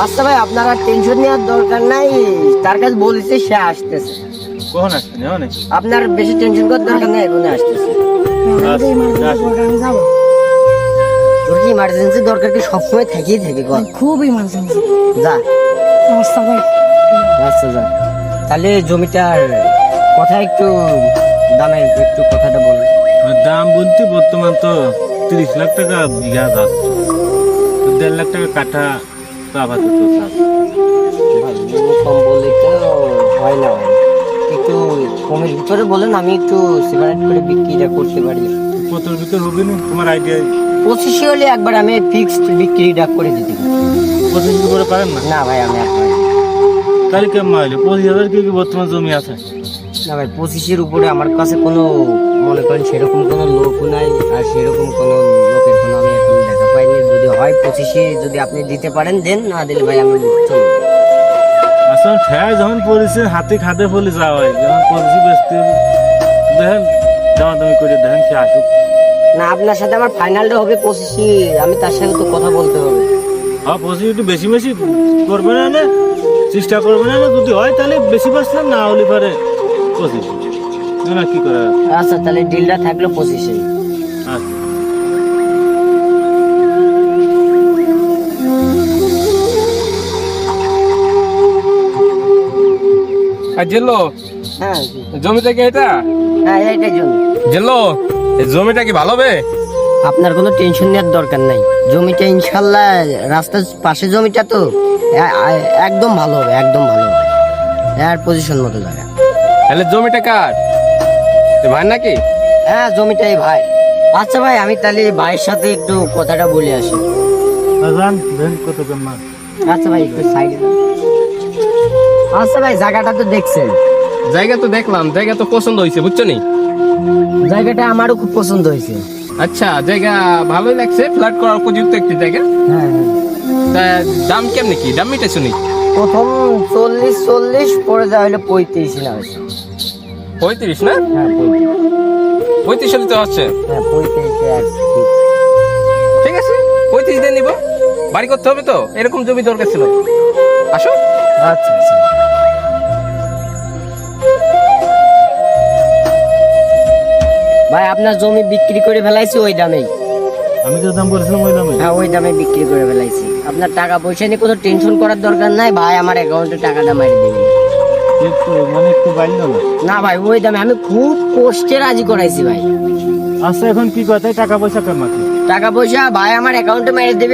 আচ্ছা ভাই, আপনার আর টেনশন নেওয়ার দরকার নাই, তার কাছে বলেছে সে আসতেছে। কখন আসছেন এখন? আপনার বেশি টেনশন করার দরকার নেই, এখনই আসতেছে। তোর কি ইমার্জেন্সি দরকার? কি সবসময় থেকেই থেকে কর? খুব ইমার্জেন্সি। যা। আচ্ছা ভাই। আচ্ছা যা। তাহলে জমিটার কথা একটু, দামের একটু কথাটা বলেন। দাম বলতে বর্তমান তো 30 লাখ টাকা বিঘা যাচ্ছে, 1.5 লাখ টাকা কাঠা তো আপাতত চাচ্ছে। ভাই কম বললে তো হয় না ভাই, একটু কমের ভিতরে বলেন, আমি একটু সেপারেট করে বিক্রিটা করতে পারি। কত ভিতর হবে না তোমার আইডিয়া? 25 হলে একবার আমি ফিক্সড বিক্রিটা করে দিতে পারি। 25 করে পারেন না? না ভাই, আমি আর পারি না। তাহলে কেমন হইলে 25,000 কি বর্তমান জমি আছে? না ভাই, 25-এর উপরে আমার কাছে কোনো, মনে করেন সেরকম কোনো লোক নাই, আর সেরকম কোনো লোকের কোনো আমি এখন দেখা পাইনি। যদি হয় 25-এ যদি আপনি দিতে পারেন দেন, না দিলে ভাই আমি চলবো। আসলে ঠেয় যখন পড়েছে হাতে খাতে বলে যাওয়া হয়, যখন 25 বেচতে হবে দেখেন, দামাদামি করে দেখেন কি আসুক। না, আপনার সাথে আমার ফাইনালটা হবে 25-এ, আমি তার সাথে তো কথা বলতে হবে। হ্যাঁ 25 একটু বেশি বেশি করবে না, চেষ্টা করবে না, যদি হয় তাহলে বেশি বাঁচলাম, না হলে পারে 25 না কি করা। আচ্ছা তাহলে ডিলটা থাকলো 25-এ। আচ্ছা আর জেলো হ্যাঁ জমিটা কি এটা? হ্যাঁ, এইটাই জমি। জেলো এই জমিটা কি ভালো হবে? আপনার কোনো টেনশন নেওয়ার দরকার নাই, জমিটা ইনশাল্লাহ রাস্তার পাশে জমিটা তো একদম ভালো হবে, একদম ভালো হবে, এর পজিশন মতো জায়গা। তাহলে জমিটা কার? এ ভাই নাকি? হ্যাঁ জমিটাই ভাই। আচ্ছা ভাই, আমি তাহলে ভাইয়ের সাথে একটু কথাটা বলে আসি। জান দেখেন কত কেমন। আচ্ছা ভাই একটু সাইডে। আচ্ছা ভাই, জায়গাটা তো দেখছেন? জায়গা তো দেখলাম, জায়গা তো পছন্দ হয়েছে বুঝছো নি? জায়গাটা আমারও খুব পছন্দ হয়েছে। আচ্ছা জায়গা ভালোই লাগছে, ফ্ল্যাট করার উপযুক্ত একটি জায়গা। হ্যাঁ হ্যাঁ। তা দাম কেমনি কি? দাম মিটাইছো নি? প্রথম 40 পরে যা হলে 35 না হয়েছে। 35 না? হ্যাঁ 35। 35 হলে তো হচ্ছে। হ্যাঁ 35 এক fix। ঠিক আছে 35 দিয়ে নিব। বাড়ি করতে হবে তো, এরকম জমি দরকার ছিল। আসো। আচ্ছা আচ্ছা। ভাই আপনার জমি বিক্রি করে ফেলাইছি ওই দামেই। আমি তো দাম বলেছিলাম ওই দামে। হ্যাঁ ওই দামে বিক্রি করে ফেলাইছি। আপনার টাকা পয়সা নিয়ে কোনো টেনশন করার দরকার নাই ভাই, আমার অ্যাকাউন্টে টাকাটা মারি দেবেন। একটু মানে একটু বাইলো না। না ভাই, ওই দামে আমি খুব কষ্টে রাজি করাইছি ভাই। আচ্ছা এখন কি কথা, টাকা পয়সা কেমন? টাকা পয়সা ভাই আমার অ্যাকাউন্টে মেরে দেবেন।